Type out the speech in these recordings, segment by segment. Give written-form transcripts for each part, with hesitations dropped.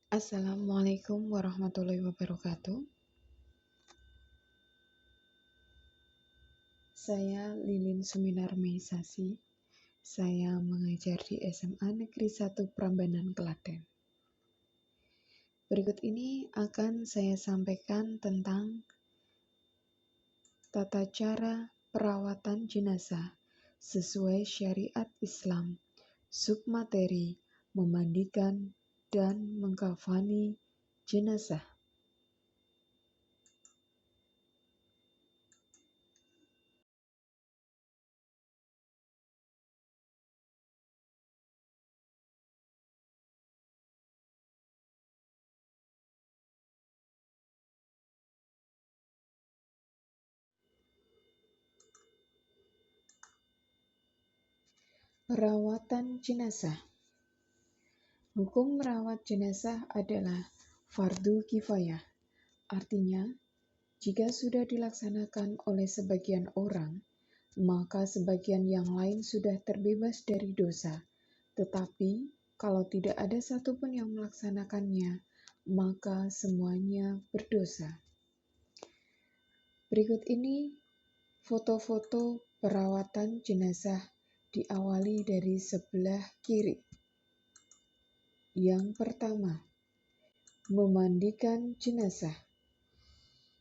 Assalamualaikum warahmatullahi wabarakatuh. Saya Lilin Suminar Meisasi. Saya mengajar di SMA Negeri 1 Prambanan, Klaten. Berikut ini akan saya sampaikan tentang tata cara perawatan jenazah sesuai syariat Islam, submateri, memandikan dan mengkafani jenazah. Perawatan jenazah. Hukum merawat jenazah adalah fardu kifayah. Artinya, jika sudah dilaksanakan oleh sebagian orang, maka sebagian yang lain sudah terbebas dari dosa. Tetapi, kalau tidak ada satupun yang melaksanakannya, maka semuanya berdosa. Berikut ini foto-foto perawatan jenazah diawali dari sebelah kiri. Yang pertama, memandikan jenazah.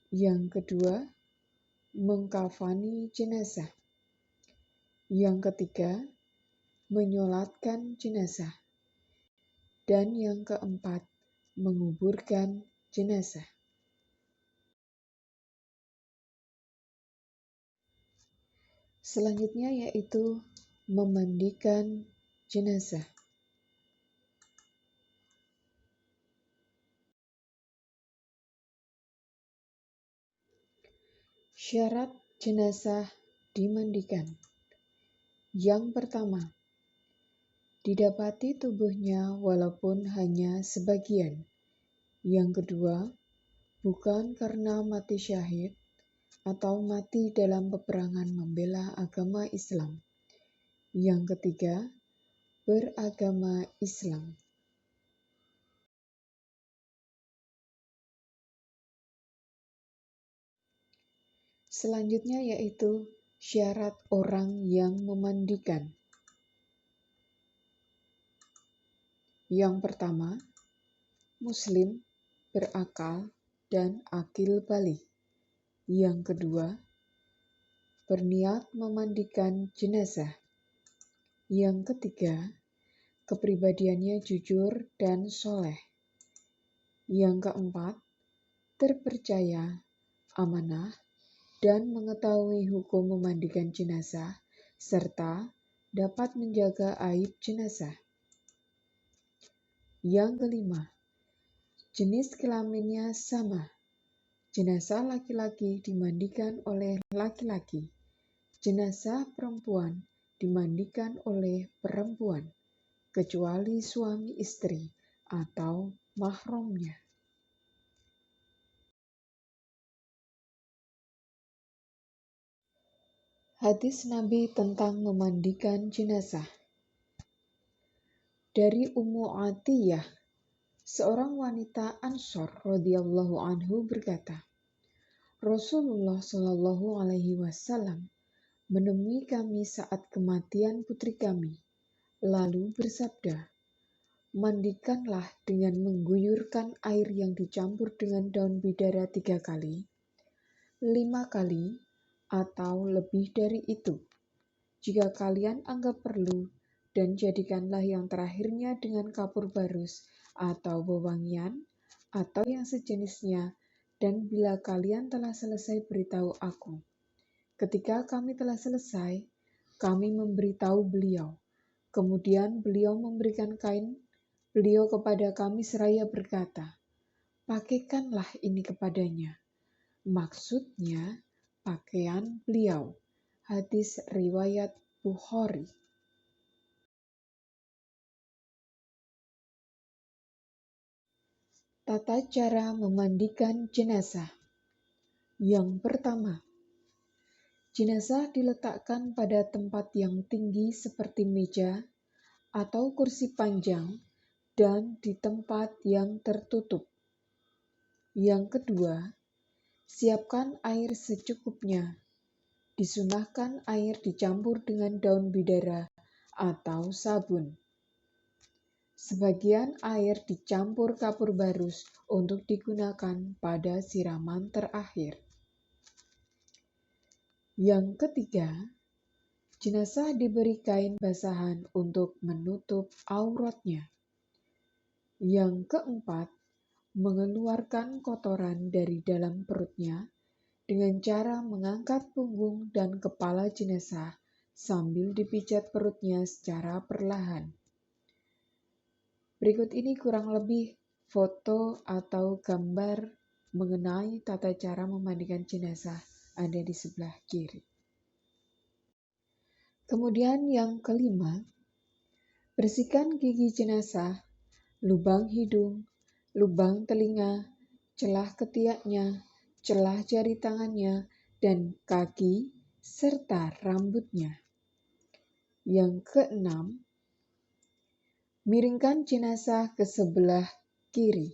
Yang kedua, mengkafani jenazah. Yang ketiga, menyolatkan jenazah. Dan yang keempat, menguburkan jenazah. Selanjutnya yaitu memandikan jenazah. Syarat jenazah dimandikan. Yang pertama, didapati tubuhnya walaupun hanya sebagian. Yang kedua, bukan karena mati syahid atau mati dalam peperangan membela agama Islam. Yang ketiga, beragama Islam. Selanjutnya yaitu syarat orang yang memandikan. Yang pertama, Muslim, berakal, dan akil balik. Yang kedua, berniat memandikan jenazah. Yang ketiga, kepribadiannya jujur dan soleh. Yang keempat, terpercaya, amanah, dan mengetahui hukum memandikan jenazah, serta dapat menjaga aib jenazah. Yang kelima, jenis kelaminnya sama. Jenazah laki-laki dimandikan oleh laki-laki. Jenazah perempuan dimandikan oleh perempuan, kecuali suami istri atau mahramnya. Hadis Nabi tentang memandikan jenazah. Dari Ummu Atiyah, seorang wanita Ansor radhiyallahu anhu berkata, Rasulullah Shallallahu alaihi wasallam menemui kami saat kematian putri kami, lalu bersabda, mandikanlah dengan mengguyurkan air yang dicampur dengan daun bidara 3 kali, 5 kali, atau lebih dari itu, jika kalian anggap perlu, dan jadikanlah yang terakhirnya dengan kapur barus atau wewangian atau yang sejenisnya, dan bila kalian telah selesai beritahu aku. Ketika kami telah selesai, kami memberitahu beliau. Kemudian beliau memberikan kain beliau kepada kami seraya berkata, pakaikanlah ini kepadanya. Maksudnya, pakaian beliau. Hadis riwayat Bukhari. Tata cara memandikan jenazah. Yang pertama, jenazah diletakkan pada tempat yang tinggi seperti meja atau kursi panjang dan di tempat yang tertutup. Yang kedua, siapkan air secukupnya. Disunahkan air dicampur dengan daun bidara atau sabun. Sebagian air dicampur kapur barus untuk digunakan pada siraman terakhir. Yang ketiga, jenazah diberi kain basahan untuk menutup auratnya. Yang keempat, mengeluarkan kotoran dari dalam perutnya dengan cara mengangkat punggung dan kepala jenazah sambil dipijat perutnya secara perlahan. Berikut ini kurang lebih foto atau gambar mengenai tata cara memandikan jenazah ada di sebelah kiri. Kemudian yang kelima, bersihkan gigi jenazah, lubang hidung, lubang telinga, celah ketiaknya, celah jari tangannya, dan kaki, serta rambutnya. Yang keenam, miringkan jenazah ke sebelah kiri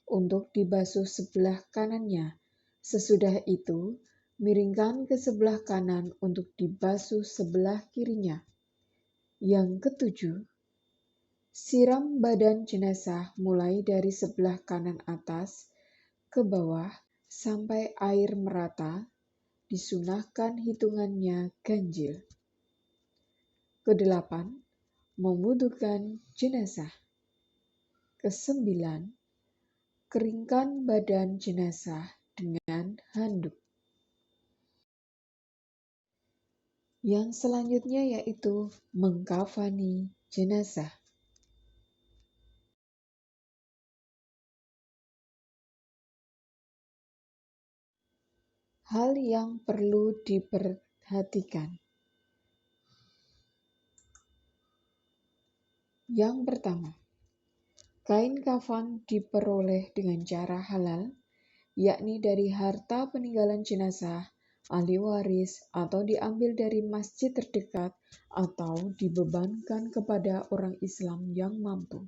untuk dibasuh sebelah kanannya. Sesudah itu, miringkan ke sebelah kanan untuk dibasuh sebelah kirinya. Yang ketujuh, siram badan jenazah mulai dari sebelah kanan atas ke bawah sampai air merata, disunahkan hitungannya ganjil. Kedelapan, memwudukan jenazah. Kesembilan, keringkan badan jenazah dengan handuk. Yang selanjutnya yaitu mengkafani jenazah. Hal yang perlu diperhatikan. Yang pertama, kain kafan diperoleh dengan cara halal, yakni dari harta peninggalan jenazah, ahli waris, atau diambil dari masjid terdekat, atau dibebankan kepada orang Islam yang mampu.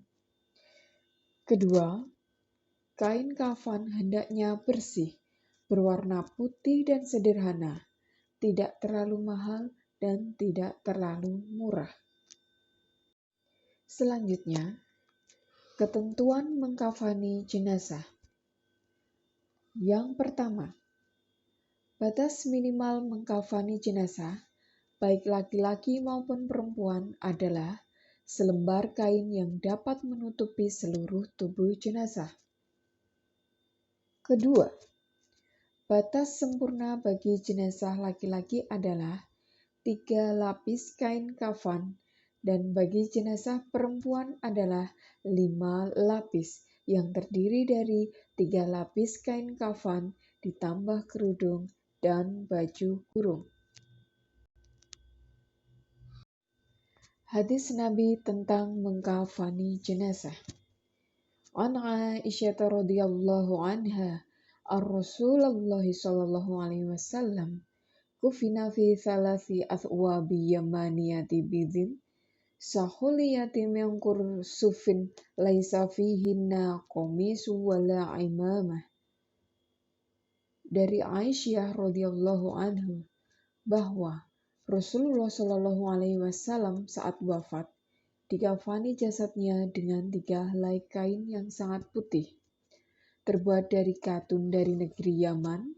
Kedua, kain kafan hendaknya bersih, berwarna putih dan sederhana, tidak terlalu mahal dan tidak terlalu murah. Selanjutnya, ketentuan mengkafani jenazah. Yang pertama, batas minimal mengkafani jenazah, baik laki-laki maupun perempuan, adalah selembar kain yang dapat menutupi seluruh tubuh jenazah. Kedua, batas sempurna bagi jenazah laki-laki adalah 3 lapis kain kafan, dan bagi jenazah perempuan adalah 5 lapis yang terdiri dari 3 lapis kain kafan ditambah kerudung dan baju kurung. Hadis Nabi tentang mengkafani jenazah. An Aisyah radhiyallahu anha, ar-Rasulullah sallallahu alaihi wasallam, kufina fi thalathi athwabi yamaniyati bidin, sahuliyati min kursufin laisa fihinna qamisu wala imamah. Dari Aisyah radhiyallahu anhu bahwa Rasulullah sallallahu alaihi wasallam saat wafat dikafani jasadnya dengan 3 helai kain yang sangat putih, terbuat dari katun dari negeri Yaman,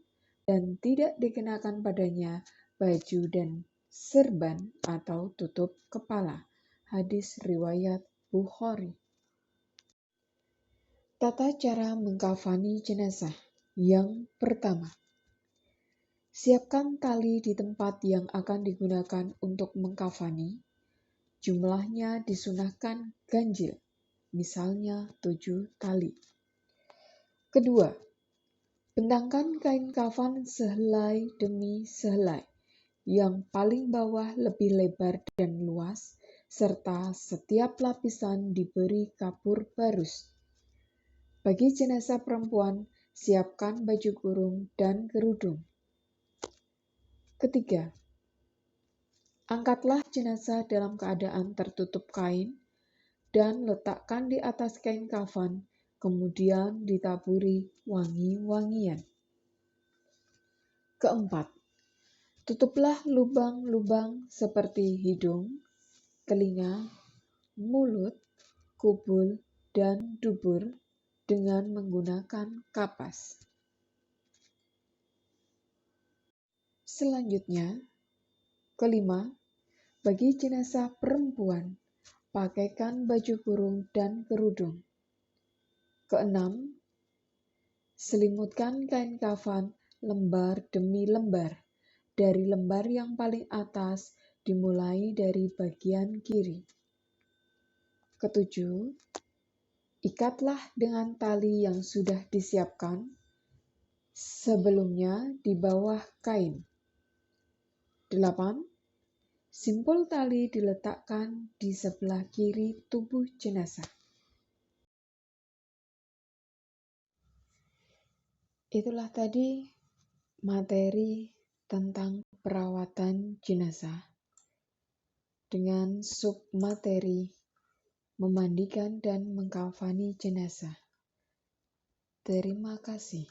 dan tidak dikenakan padanya baju dan serban atau tutup kepala. Hadis riwayat Bukhari. Tata cara mengkafani jenazah. Yang pertama, siapkan tali di tempat yang akan digunakan untuk mengkafani. Jumlahnya disunahkan ganjil, misalnya 7 tali. Kedua, bentangkan kain kafan sehelai demi sehelai, yang paling bawah lebih lebar dan luas, serta setiap lapisan diberi kapur barus. Bagi jenazah perempuan, siapkan baju kurung dan kerudung. Ketiga, angkatlah jenazah dalam keadaan tertutup kain, dan letakkan di atas kain kafan, kemudian ditaburi wangi-wangian. Keempat, tutuplah lubang-lubang seperti hidung, telinga, mulut, kubul, dan dubur dengan menggunakan kapas. Selanjutnya, kelima, bagi jenazah perempuan, pakaikan baju kurung dan kerudung. Keenam, selimutkan kain kafan lembar demi lembar, dari lembar yang paling atas dimulai dari bagian kiri. Ketujuh, ikatlah dengan tali yang sudah disiapkan sebelumnya di bawah kain. 8. Simpul tali diletakkan di sebelah kiri tubuh jenazah. Itulah tadi materi tentang perawatan jenazah dengan submateri memandikan dan mengkafani jenazah. Terima kasih.